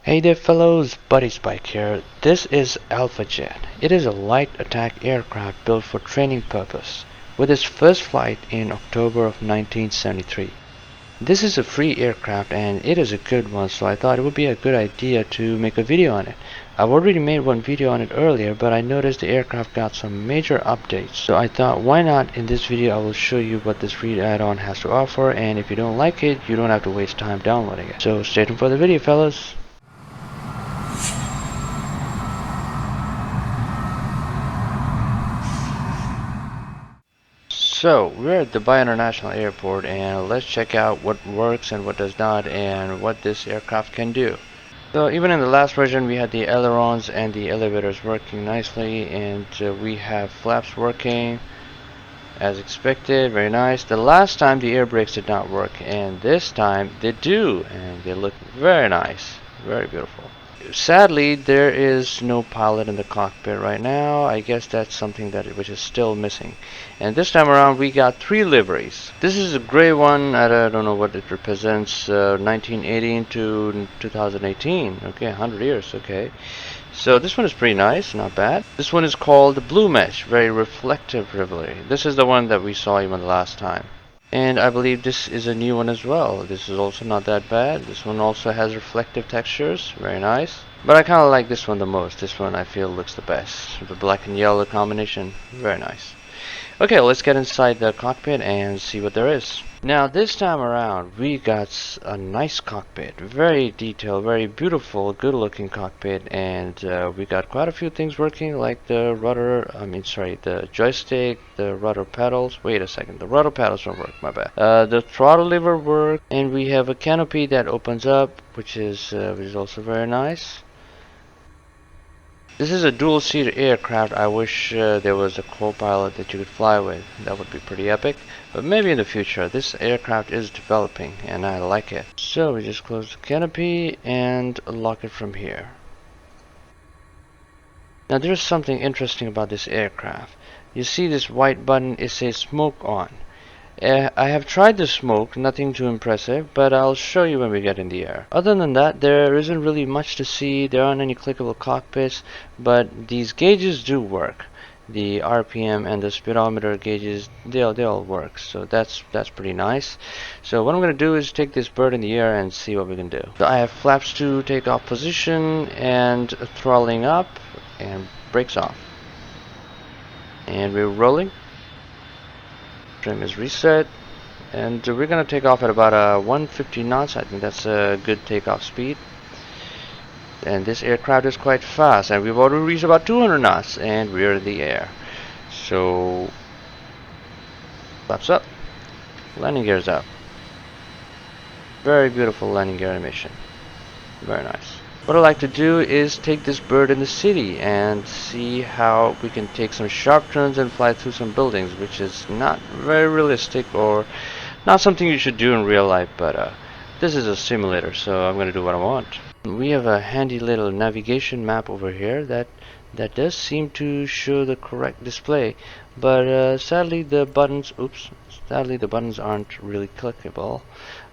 Hey there fellows, Buddy Spike here. This is Alpha Jet. It is a light attack aircraft built for training purpose, with its first flight in October of 1973. This is a free aircraft and it is a good one, so I thought it would be a good idea to make a video on it. I've already made one video on it earlier, but I noticed the aircraft got some major updates, so I thought why not in this video I will show you what this free add-on has to offer, and if you don't like it, you don't have to waste time downloading it. So stay tuned for the video fellas. So we're at Dubai International Airport and let's check out what works and what does not and what this aircraft can do. So even in the last version we had the ailerons and the elevators working nicely, and we have flaps working as expected. Very nice. The last time the air brakes did not work, and this time they do, and they look very nice, very beautiful. Sadly, there is no pilot in the cockpit right now. I guess that's something which is still missing. And this time around we got 3 liveries. This is a gray one. I don't know what it represents. 1918 to 2018. Okay, 100 years. Okay. So this one is pretty nice, not bad. This one is called Blue Mesh, very reflective livery. This is the one that we saw even the last time. And I believe this is a new one as well. This is also not that bad. This one also has reflective textures, very nice. But I kind of like this one the most. This one I feel looks the best. The black and yellow combination, very nice. Okay, let's get inside the cockpit and see what there is. Now this time around we got a nice cockpit, very detailed, very beautiful, good looking cockpit, and we got quite a few things working, like the rudder, the joystick, the rudder pedals. Wait a second, the rudder pedals don't work, my bad. The throttle lever work, and we have a canopy that opens up, which is also very nice. This is a dual-seater aircraft. I wish there was a co-pilot that you could fly with. That would be pretty epic. But maybe in the future. This aircraft is developing and I like it. So we just close the canopy and lock it from here. Now there's something interesting about this aircraft. You see this white button, it says smoke on. I have tried the smoke, nothing too impressive, but I'll show you when we get in the air. Other than that, there isn't really much to see. There aren't any clickable cockpits, but these gauges do work. The RPM and the speedometer gauges, they all work, so that's pretty nice. So what I'm going to do is take this bird in the air and see what we can do. So I have flaps to take off position and throttling up and brakes off. And we're rolling. Trim is reset, and we're gonna take off at about 150 knots. I think that's a good takeoff speed, and this aircraft is quite fast, and we've already reached about 200 knots and we're in the air. So flaps up, landing gears up. Very beautiful landing gear animation, very nice. What I like to do is take this bird in the city and see how we can take some sharp turns and fly through some buildings, which is not very realistic or not something you should do in real life, but this is a simulator, so I'm going to do what I want. We have a handy little navigation map over here that does seem to show the correct display, but sadly the buttons aren't really clickable.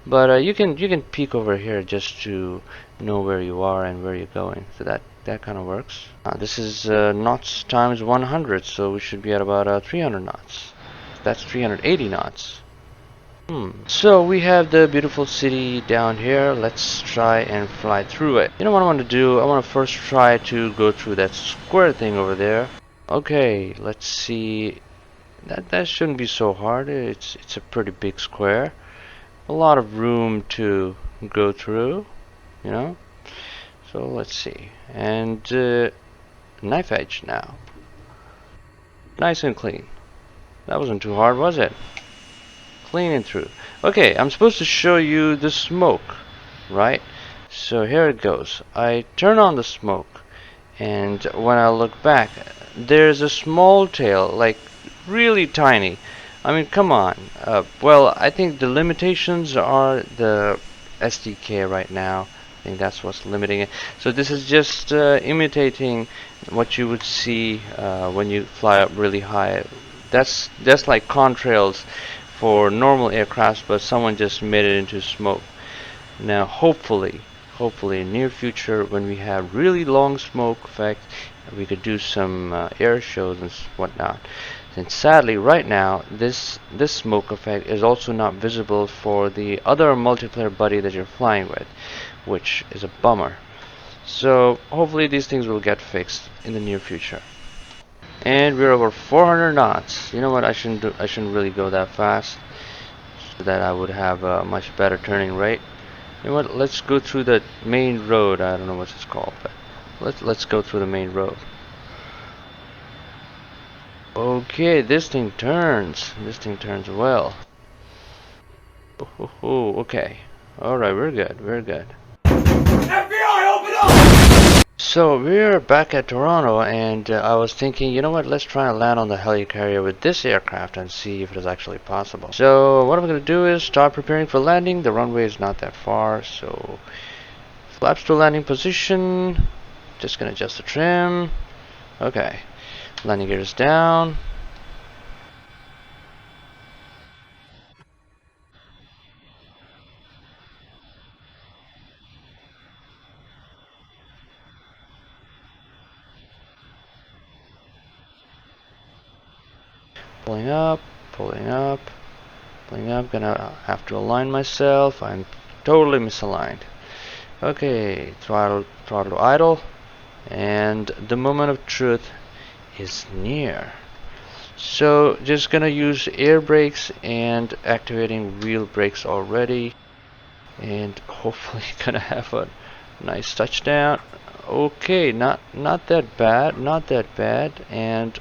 But you can peek over here just to know where you are and where you're going, so that kind of works. This is knots times 100, so we should be at about 300 knots. That's 380 knots. So we have the beautiful city down here. Let's try and fly through it. You know what I want to do? I want to first try to go through that square thing over there. Okay, let's see. That shouldn't be so hard. It's a pretty big square. A lot of room to go through, you know. So let's see, and knife edge now, nice and clean. That wasn't too hard, was it? Clean and through. Okay, I'm supposed to show you the smoke, right? So here it goes. I turn on the smoke, and when I look back, there's a small tail, like really tiny. I mean, come on. Well, I think the limitations are the SDK right now. I think that's what's limiting it. So this is just imitating what you would see when you fly up really high. That's like contrails for normal aircrafts, but someone just made it into smoke. Now, hopefully, hopefully in near future, when we have really long smoke effect, we could do some air shows and whatnot. And sadly, right now, this smoke effect is also not visible for the other multiplayer buddy that you're flying with, which is a bummer. So hopefully these things will get fixed in the near future. And we're over 400 knots. You know what? I shouldn't really go that fast, so that I would have a much better turning rate. You know what? Let's go through the main road. I don't know what it's called, but let's go through the main road. Okay, this thing turns. This thing turns well. Oh, okay. Alright, we're good. We're good. FBI, open up! So, we're back at Toronto, and I was thinking, you know what, let's try and land on the helicarrier with this aircraft and see if it is actually possible. So, what I'm going to do is start preparing for landing. The runway is not that far, so flaps to landing position. Just going to adjust the trim. Okay. Landing gears down. Pulling up, pulling up, pulling up. Gonna have to align myself. I'm totally misaligned. Okay, throttle to idle, and the moment of truth is near. So just gonna use air brakes and activating wheel brakes already, and hopefully gonna have a nice touchdown. Okay, not that bad, not that bad, and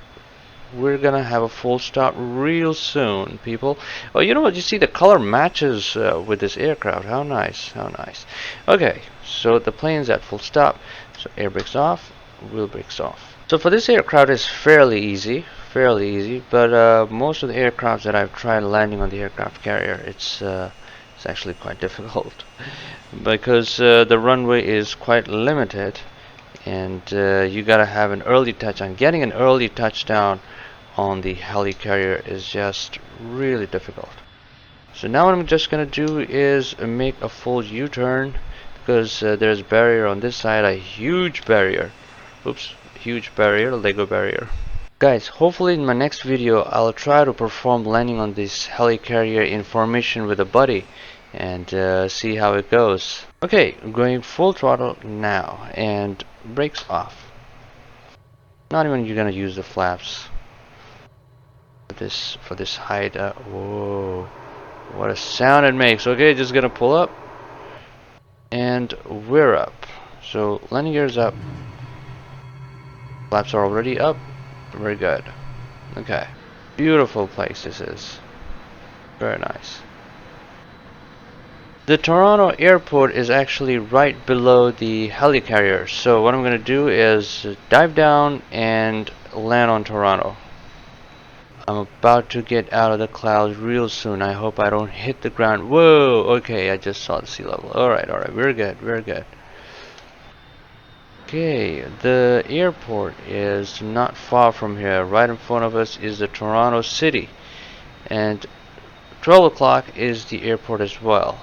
we're gonna have a full stop real soon, people. Oh, you know what? You see the color matches with this aircraft. How nice, how nice. Okay, so the plane's at full stop. So air brakes off, wheel brakes off. So for this aircraft, it's fairly easy, but most of the aircrafts that I've tried landing on the aircraft carrier, it's actually quite difficult because the runway is quite limited, and you gotta have an early touch. And getting an early touchdown on the helicarrier is just really difficult. So now what I'm just gonna do is make a full U-turn, because there's a barrier on this side, a huge barrier. Oops, huge barrier, Lego barrier. Guys, hopefully in my next video I'll try to perform landing on this helicarrier in formation with a buddy and see how it goes. Okay, I'm going full throttle now, and brakes off. Not even you're gonna use the flaps for this height. Whoa, what a sound it makes. Okay, just gonna pull up, and we're up. So landing gears up, flaps are already up. Very good. Okay, beautiful place this is. Very nice. The Toronto airport is actually right below the helicarrier, so what I'm gonna do is dive down and land on Toronto. I'm about to get out of the clouds real soon. I hope I don't hit the ground. Whoa, okay, I just saw the sea level. Alright, we're good, we're good. Okay, the airport is not far from here. Right in front of us is the Toronto city, and 12 o'clock is the airport as well.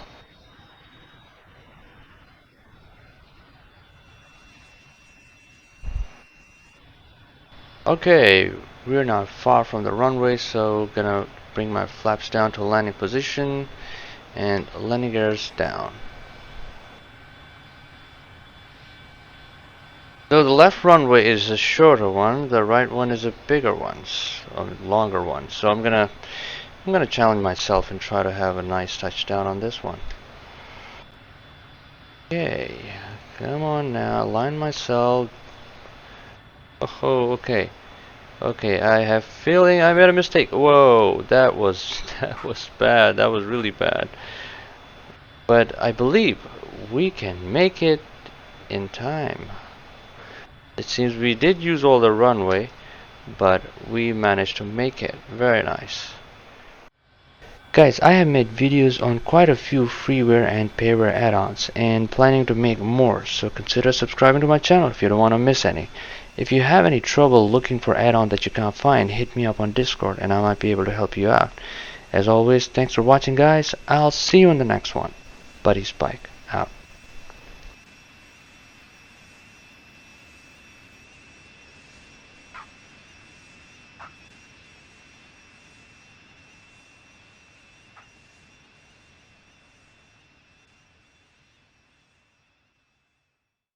Okay, we're not far from the runway, so gonna bring my flaps down to landing position and landing gears down. So the left runway is a shorter one, the right one is a bigger one, a longer one. So I'm gonna challenge myself and try to have a nice touchdown on this one. Okay, come on now, align myself. Oh, okay. Okay, I have feeling I made a mistake. Whoa, that was bad. That was really bad. But I believe we can make it in time. It seems we did use all the runway, but we managed to make it. Very nice. Guys, I have made videos on quite a few freeware and payware add-ons and planning to make more, so consider subscribing to my channel if you don't want to miss any. If you have any trouble looking for add-on that you can't find, hit me up on Discord and I might be able to help you out. As always, thanks for watching guys. I'll see you in the next one. Buddy Spike out.